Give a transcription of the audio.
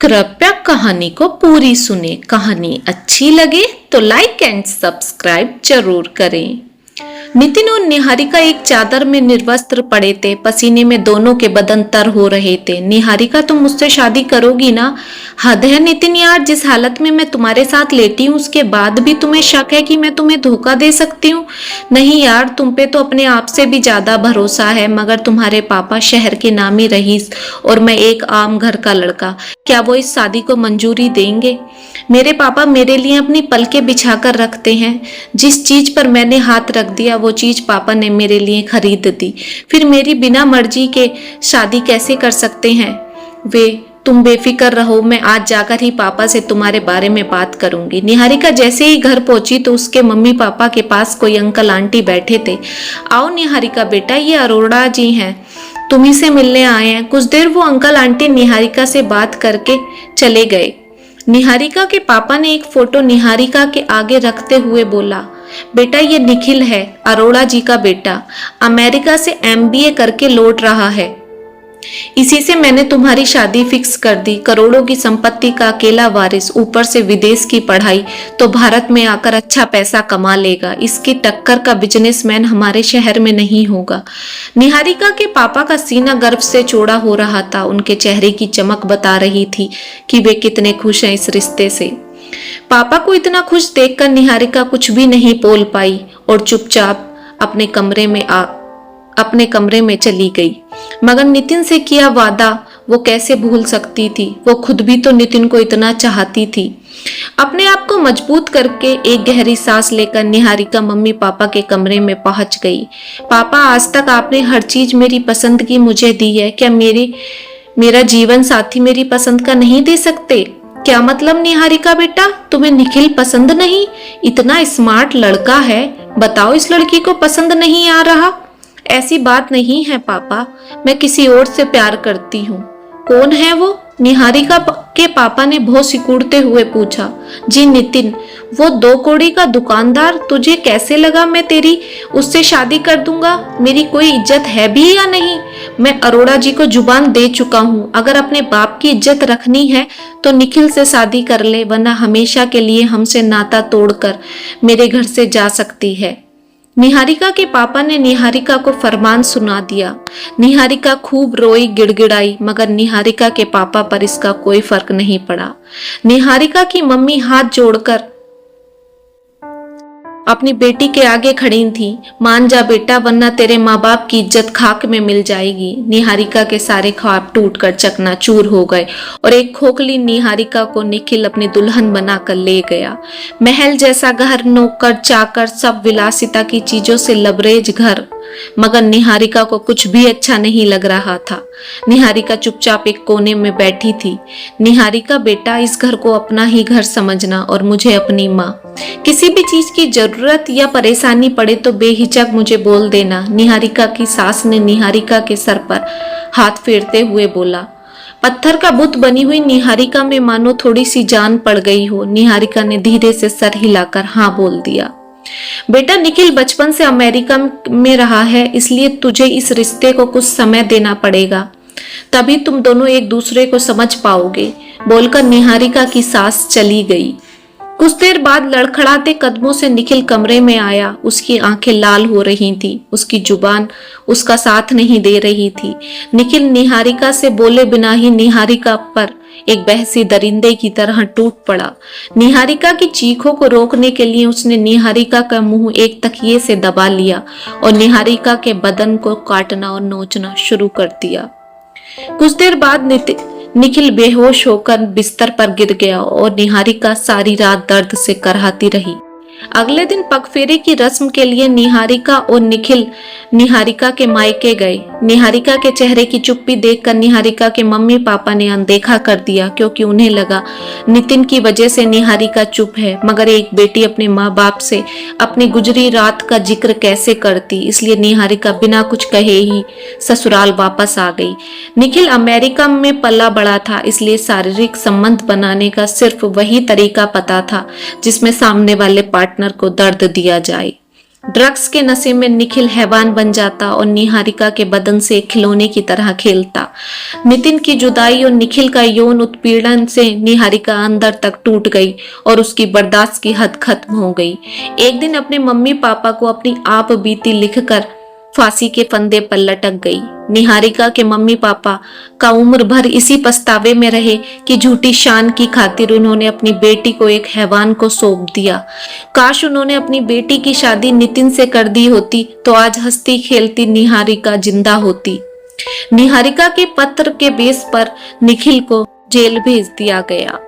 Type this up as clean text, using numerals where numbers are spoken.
कृपया कहानी को पूरी सुने। कहानी अच्छी लगे तो लाइक एंड सब्सक्राइब जरूर करें। नितिन और निहारिका एक चादर में निर्वस्त्र पड़े थे। पसीने में दोनों के बदन तर हो रहे थे। निहारिका, तुम मुझसे शादी करोगी ना? हद है नितिन यार, जिस हालत में मैं तुम्हारे साथ लेटी हूँ उसके बाद भी तुम्हें शक है कि मैं तुम्हें धोखा दे सकती हूँ? नहीं यार, तुम पे तो अपने आप से भी ज्यादा भरोसा है, मगर तुम्हारे पापा शहर के नामी रईस और मैं एक आम घर का लड़का, क्या वो इस शादी को मंजूरी देंगे? मेरे पापा मेरे लिए अपनी पलकें बिछा कर रखते हैं। जिस चीज पर मैंने हाथ रख दिया वो चीज पापा ने मेरे लिए खरीद दी। फिर मेरी बिना मर्जी के शादी कैसे कर सकते हैं वे? तुम बेफिक्र रहो, मैं आज जाकर ही पापा से तुम्हारे बारे में बात करूंगी। निहारिका जैसे ही घर पहुंची तो उसके मम्मी पापा के पास कोई अंकल आंटी बैठे थे। आओ निहारिका बेटा, ये अरोड़ा जी हैं, तुम्ही से मिलने आए हैं। कुछ देर वो अंकल आंटी निहारिका से बात करके चले गए। निहारिका के पापा ने एक फोटो निहारिका के आगे रखते हुए बोला, बेटा ये निखिल है, अरोड़ा जी का बेटा, अमेरिका से एमबीए करके लौट रहा है। इसी से मैंने तुम्हारी शादी फिक्स कर दी। करोड़ों की संपत्ति का अकेला वारिस, ऊपर से विदेश की पढ़ाई, तो भारत में आकर अच्छा पैसा कमा लेगा। इसकी टक्कर का बिजनेसमैन हमारे शहर में नहीं होगा। निहारिका के पापा का सीना गर्व से चौड़ा हो रहा था। उनके चेहरे की चमक बता रही थी कि वे कितने खुश हैं इस रिश्ते से। पापा को इतना खुश देखकर निहारिका कुछ भी नहीं बोल पाई और चुपचाप अपने कमरे में चली गई। मगर नितिन से किया वादा वो कैसे भूल सकती थी? वो खुद भी तो नितिन को इतना चाहती थी। अपने आप को मजबूत करके एक गहरी सांस लेकर निहारिका मम्मी पापा के कमरे में पहुंच गई। पापा, आज तक आपने हर चीज मेरी पसंद की मुझे दी है, क्या मेरा जीवन साथी मेरी पसंद का नहीं दे सकते? क्या मतलब निहारिका बेटा, तुम्हें निखिल पसंद नहीं? इतना स्मार्ट लड़का है, बताओ इस लड़की को पसंद नहीं आ रहा? ऐसी बात नहीं है पापा, मैं किसी और से प्यार करती हूँ। कौन है वो? निहारिका के पापा ने बहुत सिकुड़ते हुए पूछा। जी नितिन, वो 2 कौड़ी का दुकानदार। तुझे कैसे लगा मैं तेरी उससे शादी कर दूंगा? मेरी कोई इज्जत है भी या नहीं? मैं अरोड़ा जी को जुबान दे चुका हूँ, अगर अपने बाप की इज्जत रखनी है तो निखिल से शादी कर ले, वरना हमेशा के लिए हमसे नाता तोड़कर मेरे घर से जा सकती है। निहारिका के पापा ने निहारिका को फरमान सुना दिया। निहारिका खूब रोई, गिड़गिड़ाई, मगर निहारिका के पापा पर इसका कोई फर्क नहीं पड़ा। निहारिका की मम्मी हाथ जोड़कर अपनी बेटी के आगे खड़ी थी। मान जा बेटा, वरना तेरे माँ बाप की इज्जत खाक में मिल जाएगी। निहारिका के सारे ख्वाब टूटकर चकनाचूर हो गए और एक खोखली निहारिका को निखिल अपनी दुल्हन बनाकर ले गया। महल जैसा घर, नौकर चाकर, सब विलासिता की चीजों से लबरेज घर, मगर निहारिका को कुछ भी अच्छा नहीं लग रहा था। निहारिका चुपचाप एक कोने में बैठी थी। निहारिका बेटा, इस घर को अपना ही घर समझना और मुझे अपनी माँ। किसी भी चीज की जरूरत या परेशानी पड़े तो बेहिचक मुझे बोल देना। निहारिका की सास ने निहारिका के सर पर हाथ फेरते हुए बोला। पत्थर का बुत बनी हुई निहारिका में मानो थोड़ी सी जान पड़ गई हो। निहारिका ने धीरे से सर हिलाकर हाँ बोल दिया। बेटा, निखिल बचपन से अमेरिका में रहा है, इसलिए तुझे इस रिश्ते को कुछ समय देना पड़ेगा, तभी तुम दोनों एक दूसरे को समझ पाओगे, बोलकर निहारिका की सास चली गई। कुछ देर बाद लड़खड़ाते कदमों से निखिल कमरे में आया। उसकी आंखें लाल हो रही थी, उसकी जुबान उसका साथ नहीं दे रही थी। निखिल निहारिका से बोले बिना ही निहारिका पर एक बहसी दरिंदे की तरह टूट पड़ा। निहारिका की चीखों को रोकने के लिए उसने निहारिका का मुंह एक तकिए से दबा लिया और निहारिका के बदन को काटना और नोचना शुरू कर दिया। कुछ देर बाद निखिल बेहोश होकर बिस्तर पर गिर गया और निहारिका सारी रात दर्द से कराहती रही। अगले दिन पगफेरे की रस्म के लिए निहारिका और निखिल निहारिका के मायके गए। निहारिका के चेहरे की चुप्पी देखकर निहारिका के मम्मी पापा ने अनदेखा कर दिया, क्योंकि उन्हें लगा नितिन की वजह से निहारिका चुप है। मगर एक बेटी अपने माँ बाप से अपनी गुजरी रात का जिक्र कैसे करती, इसलिए निहारिका बिना कुछ कहे ही ससुराल वापस आ गई। निखिल अमेरिका में पला बड़ा था, इसलिए शारीरिक संबंध बनाने का सिर्फ वही तरीका पता था जिसमें सामने वाले पार्टनर को दर्द दिया जाए। ड्रग्स के नशे में निखिल हैवान बन जाता और निहारिका के बदन से एक खिलौने की तरह खेलता। नितिन की जुदाई और निखिल का यौन उत्पीड़न से निहारिका अंदर तक टूट गई और उसकी बर्दाश्त की हद खत्म हो गई। एक दिन अपने मम्मी पापा को अपनी आप बीती लिखकर फांसी के फंदे पर लटक गई। निहारिका के मम्मी पापा का उम्र भर इसी पछतावे में रहे कि झूठी शान की खातिर उन्होंने अपनी बेटी को एक हैवान को सौंप दिया। काश उन्होंने अपनी बेटी की शादी नितिन से कर दी होती तो आज हंसती खेलती निहारिका जिंदा होती। निहारिका के पत्र के बेस पर निखिल को जेल भेज दिया गया।